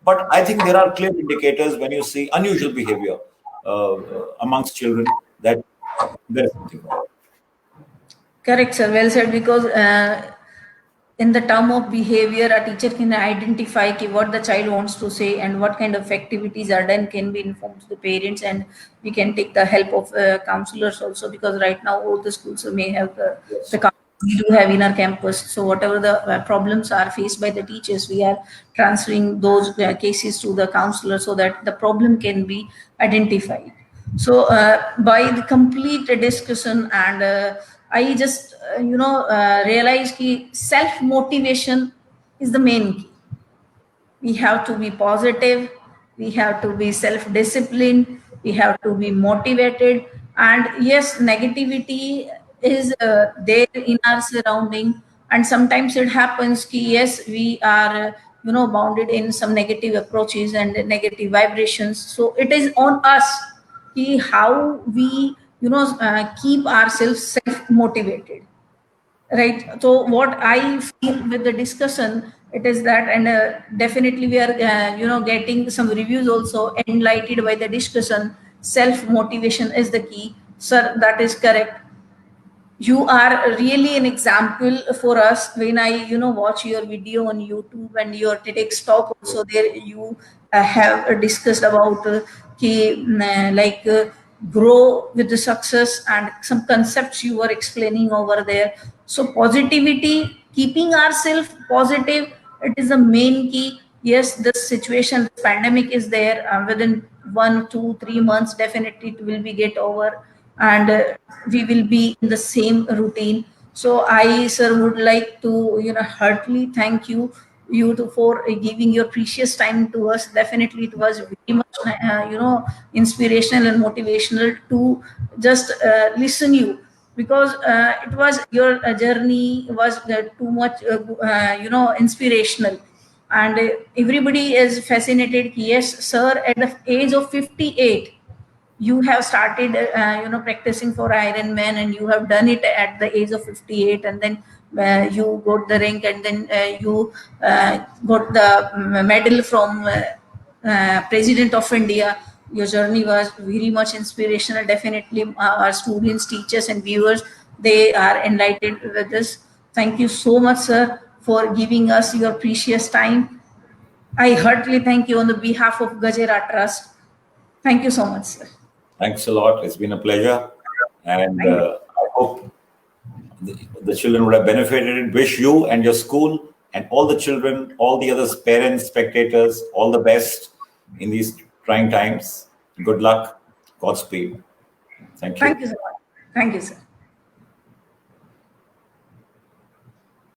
But I think there are clear indicators when you see unusual behavior amongst children that there is something wrong. Correct, sir, well said, because in the term of behavior, a teacher can identify what the child wants to say and what kind of activities are done can be informed to the parents, and we can take the help of counselors also, because right now all the schools may have the Yes. counselors. we do have in our campus. So whatever the problems are faced by the teachers, we are transferring those cases to the counselor so that the problem can be identified. So by the complete discussion, and I just realized that self motivation is the main key. We have to be positive, we have to be self disciplined, we have to be motivated. And yes, negativity is there in our surrounding, and sometimes it happens ki yes, we are bounded in some negative approaches and negative vibrations. So it is on us ki how we keep ourselves self motivated, right? So what I feel with the discussion, it is that, and definitely we are getting some reviews also enlightened by the discussion. Self motivation is the key, sir, that is correct. You are really an example for us. When I watch your video on YouTube and your TEDx talk also, there you have discussed about like grow with the success, and some concepts you were explaining over there. So positivity, keeping ourselves positive, it is the main key. Yes, this situation, this pandemic is there. Within 1, 2, 3 months, definitely it will be get over, and we will be in the same routine. So I, sir, would like to heartily thank for giving your precious time to us. Definitely it was very much inspirational and motivational to just listen you, because it was your journey was too much inspirational. And everybody is fascinated. Yes, sir, at the age of 58, you have started practicing for Ironman, and you have done it at the age of 58, and then you got the rank, and then you got the medal from President of India. Your journey was very much inspirational. Definitely our students, teachers and viewers, they are enlightened with this. Thank you so much, sir, for giving us your precious time. I heartily thank you on the behalf of Gajera Trust. Thank you so much, sir. Thanks a lot. It's been a pleasure. And Thank you. I hope the children would have benefited. Wish you and your school and all the children, all the other parents, spectators, all the best in these trying times. Good luck. Godspeed. Thank Thank you. you so much. Thank you, sir.